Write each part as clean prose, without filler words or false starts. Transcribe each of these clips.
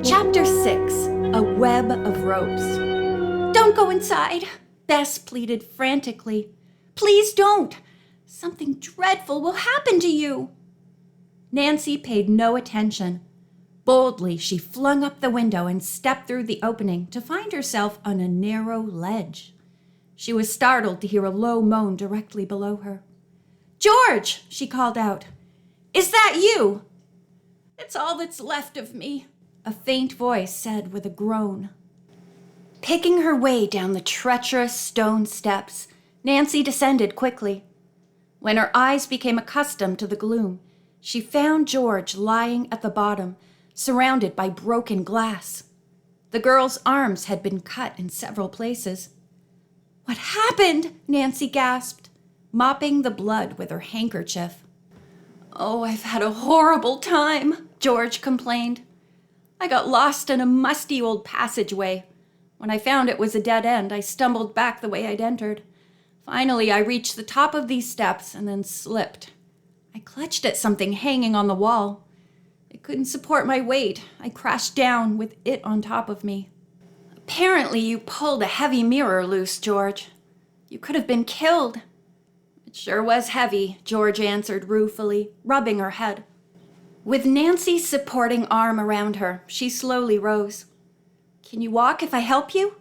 Chapter 6, A Web of Ropes. "Don't go inside," Bess pleaded frantically. "Please don't. Something dreadful will happen to you." Nancy paid no attention. Boldly, she flung up the window and stepped through the opening to find herself on a narrow ledge. She was startled to hear a low moan directly below her. "George!" she called out. "Is that you?" "It's all that's left of me," a faint voice said with a groan. Picking her way down the treacherous stone steps, Nancy descended quickly. When her eyes became accustomed to the gloom, she found George lying at the bottom, surrounded by broken glass. The girl's arms had been cut in several places. "What happened?" Nancy gasped, mopping the blood with her handkerchief. "Oh, I've had a horrible time," George complained. "I got lost in a musty old passageway. When I found it was a dead end, I stumbled back the way I'd entered. Finally, I reached the top of these steps and then slipped. I clutched at something hanging on the wall. It couldn't support my weight. I crashed down with it on top of me." "Apparently you pulled a heavy mirror loose, George. You could have been killed." "It sure was heavy," George answered ruefully, rubbing her head. With Nancy's supporting arm around her, she slowly rose. "Can you walk if I help you?"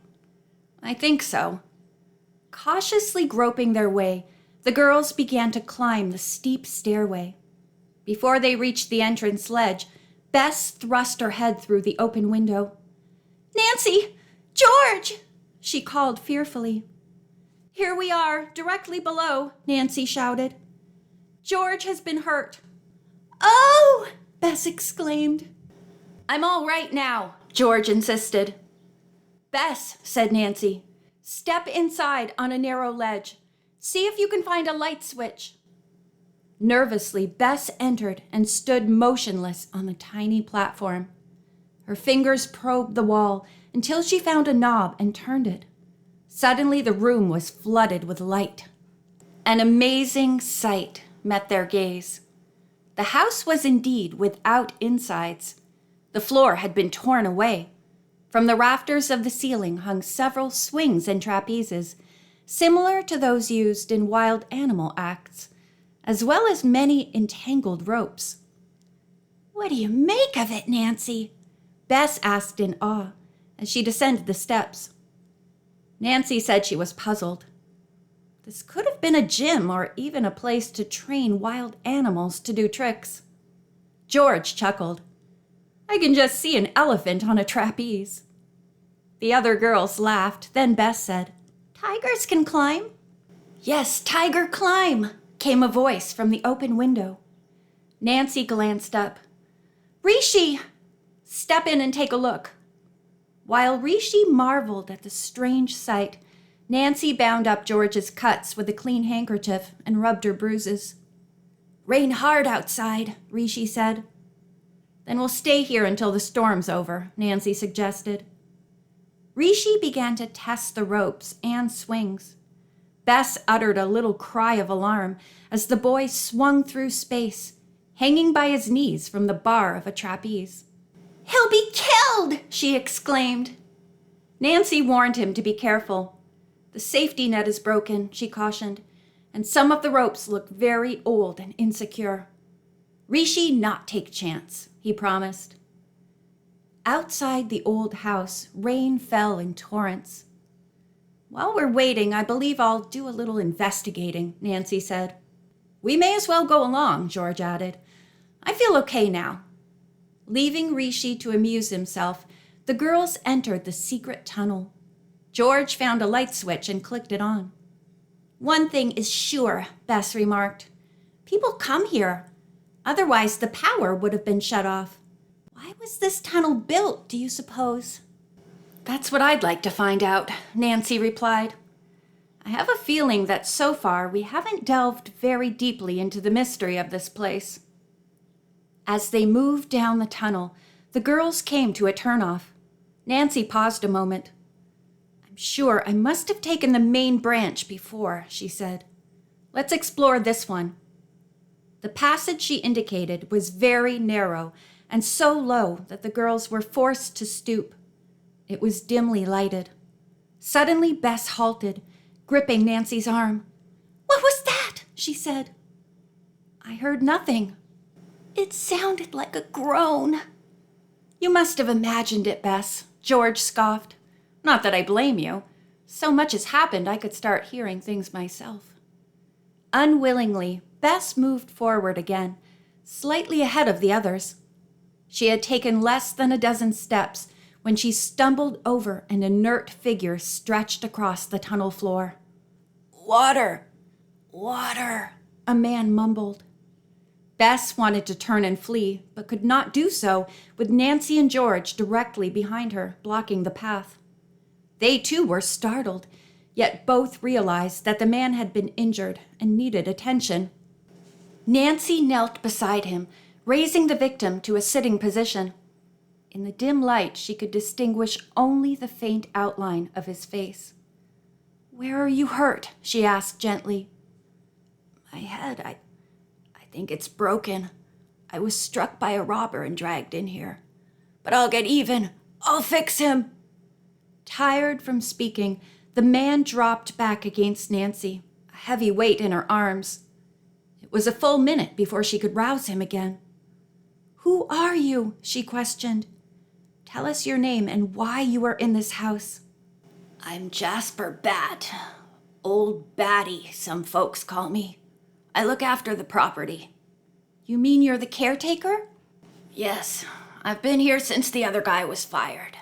"I think so." Cautiously groping their way, the girls began to climb the steep stairway. Before they reached the entrance ledge, Bess thrust her head through the open window. "Nancy! George!" she called fearfully. "Here we are, directly below," Nancy shouted. "George has been hurt." "Oh!" Bess exclaimed. "I'm all right now," George insisted. "Bess," said Nancy, "step inside on a narrow ledge. See if you can find a light switch." Nervously, Bess entered and stood motionless on the tiny platform. Her fingers probed the wall until she found a knob and turned it. Suddenly, the room was flooded with light. An amazing sight met their gaze. The house was indeed without insides. The floor had been torn away. From the rafters of the ceiling hung several swings and trapezes, similar to those used in wild animal acts, as well as many entangled ropes. "What do you make of it, Nancy?" Bess asked in awe as she descended the steps. Nancy said she was puzzled. This could have been a gym or even a place to train wild animals to do tricks. George chuckled. "I can just see an elephant on a trapeze." The other girls laughed. Then Bess said, "Tigers can climb." "Yes, tiger climb," came a voice from the open window. Nancy glanced up. "Rishi! Step in and take a look." While Rishi marveled at the strange sight, Nancy bound up George's cuts with a clean handkerchief and rubbed her bruises. "Rain hard outside," Rishi said. "Then we'll stay here until the storm's over," Nancy suggested. Rishi began to test the ropes and swings. Bess uttered a little cry of alarm as the boy swung through space, hanging by his knees from the bar of a trapeze. "He'll be killed!" she exclaimed. Nancy warned him to be careful. "The safety net is broken," she cautioned, "and some of the ropes look very old and insecure." "Rishi not take chance," he promised. Outside the old house, rain fell in torrents. "While we're waiting, I believe I'll do a little investigating," Nancy said. "We may as well go along," George added. "I feel okay now." Leaving Rishi to amuse himself, the girls entered the secret tunnel. George found a light switch and clicked it on. "One thing is sure," Bess remarked. "People come here. Otherwise, the power would have been shut off. Why was this tunnel built, do you suppose?" "That's what I'd like to find out," Nancy replied. "I have a feeling that so far we haven't delved very deeply into the mystery of this place." As they moved down the tunnel, the girls came to a turnoff. Nancy paused a moment. "I'm sure I must have taken the main branch before," she said. "Let's explore this one." The passage she indicated was very narrow and so low that the girls were forced to stoop. It was dimly lighted. Suddenly, Bess halted, gripping Nancy's arm. "What was that?" she said. "I heard nothing." "It sounded like a groan." "You must have imagined it, Bess," George scoffed. "Not that I blame you. So much has happened I could start hearing things myself." Unwillingly, Bess moved forward again, slightly ahead of the others. She had taken less than a dozen steps when she stumbled over an inert figure stretched across the tunnel floor. "Water! Water!" a man mumbled. Bess wanted to turn and flee, but could not do so with Nancy and George directly behind her, blocking the path. They too were startled, yet both realized that the man had been injured and needed attention. Nancy knelt beside him, raising the victim to a sitting position. In the dim light, she could distinguish only the faint outline of his face. "Where are you hurt?" she asked gently. "My head, I think it's broken. I was struck by a robber and dragged in here. But I'll get even. I'll fix him." Tired from speaking, the man dropped back against Nancy, a heavy weight in her arms. It was a full minute before she could rouse him again. "Who are you?" she questioned. "Tell us your name and why you are in this house." "I'm Jasper Bat. Old Batty, some folks call me. I look after the property." "You mean you're the caretaker?" "Yes, I've been here since the other guy was fired."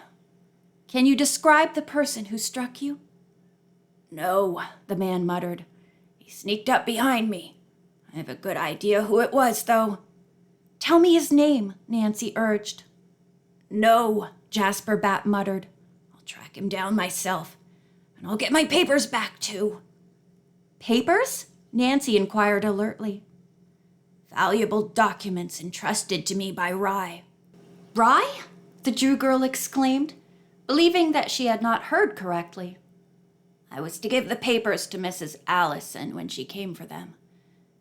"Can you describe the person who struck you?" "No," the man muttered. "He sneaked up behind me. I have a good idea who it was, though." "Tell me his name," Nancy urged. "No," Jasper Bat muttered. "I'll track him down myself, and I'll get my papers back, too." "Papers?" Nancy inquired alertly. "Valuable documents entrusted to me by Rai." "Rai?" the Jew girl exclaimed, believing that she had not heard correctly. "I was to give the papers to Mrs. Allison when she came for them.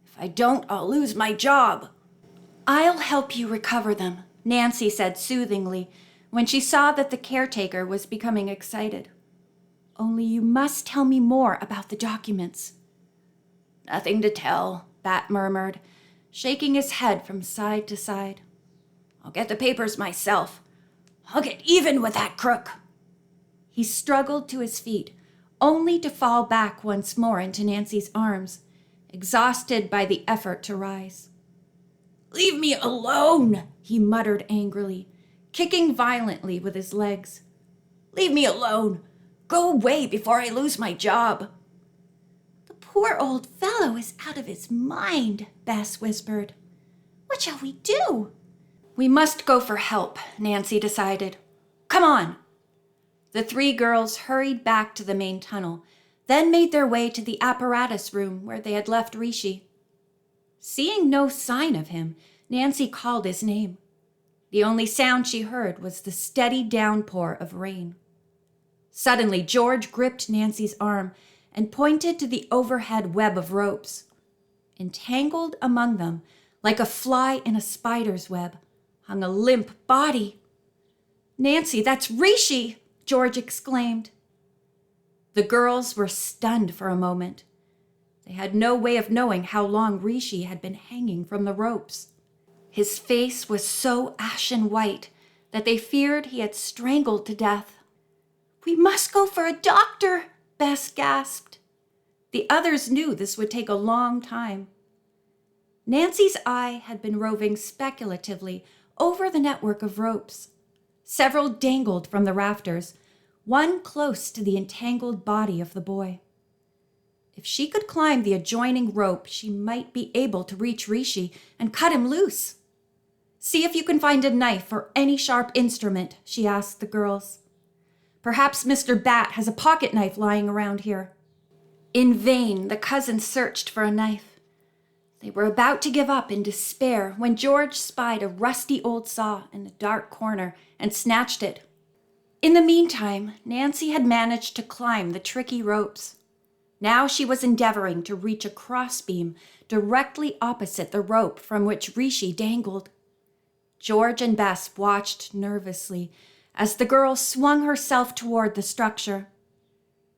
If I don't, I'll lose my job." "I'll help you recover them," Nancy said soothingly when she saw that the caretaker was becoming excited. "Only you must tell me more about the documents." "Nothing to tell," Bat murmured, shaking his head from side to side. "I'll get the papers myself. I'll get even with that crook." He struggled to his feet, only to fall back once more into Nancy's arms, exhausted by the effort to rise. "Leave me alone," he muttered angrily, kicking violently with his legs. "Leave me alone. Go away before I lose my job." "The poor old fellow is out of his mind," Bess whispered. "What shall we do?" "We must go for help," Nancy decided. "Come on." The three girls hurried back to the main tunnel, then made their way to the apparatus room where they had left Rishi. Seeing no sign of him, Nancy called his name. The only sound she heard was the steady downpour of rain. Suddenly, George gripped Nancy's arm and pointed to the overhead web of ropes. Entangled among them, like a fly in a spider's web, hung a limp body. "Nancy, that's Rishi!" George exclaimed. The girls were stunned for a moment. They had no way of knowing how long Rishi had been hanging from the ropes. His face was so ashen white that they feared he had strangled to death. "We must go for a doctor," Bess gasped. The others knew this would take a long time. Nancy's eye had been roving speculatively over the network of ropes. Several dangled from the rafters, one close to the entangled body of the boy. If she could climb the adjoining rope, she might be able to reach Rishi and cut him loose. "See if you can find a knife or any sharp instrument," she asked the girls. "Perhaps Mr. Bat has a pocket knife lying around here." In vain, the cousins searched for a knife. They were about to give up in despair when George spied a rusty old saw in a dark corner and snatched it. In the meantime, Nancy had managed to climb the tricky ropes. Now she was endeavoring to reach a crossbeam directly opposite the rope from which Rishi dangled. George and Bess watched nervously as the girl swung herself toward the structure.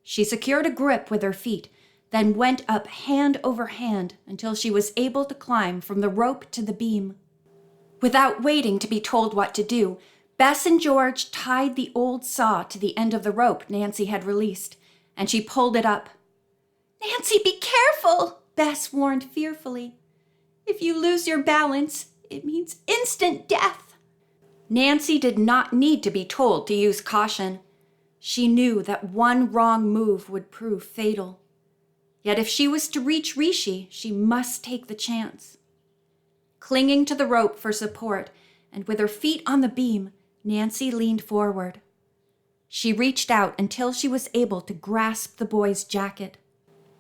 She secured a grip with her feet, then went up hand over hand until she was able to climb from the rope to the beam. Without waiting to be told what to do, Bess and George tied the old saw to the end of the rope Nancy had released, and she pulled it up. "Nancy, be careful," Bess warned fearfully. "If you lose your balance, it means instant death." Nancy did not need to be told to use caution. She knew that one wrong move would prove fatal. Yet if she was to reach Rishi, she must take the chance. Clinging to the rope for support, and with her feet on the beam, Nancy leaned forward. She reached out until she was able to grasp the boy's jacket.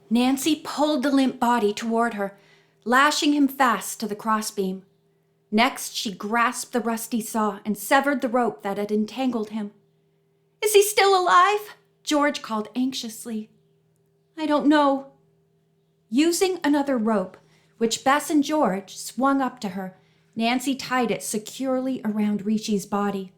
Nancy pulled the limp body toward her, lashing him fast to the crossbeam. Next, she grasped the rusty saw and severed the rope that had entangled him. "Is he still alive?" George called anxiously. "I don't know." Using another rope, which Bess and George swung up to her, Nancy tied it securely around Rishi's body.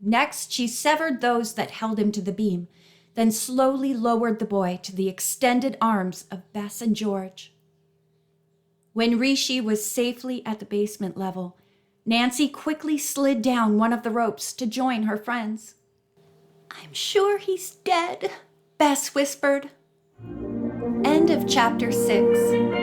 Next, she severed those that held him to the beam, then slowly lowered the boy to the extended arms of Bess and George. When Rishi was safely at the basement level, Nancy quickly slid down one of the ropes to join her friends. "I'm sure he's dead," Bess whispered. End of chapter 6.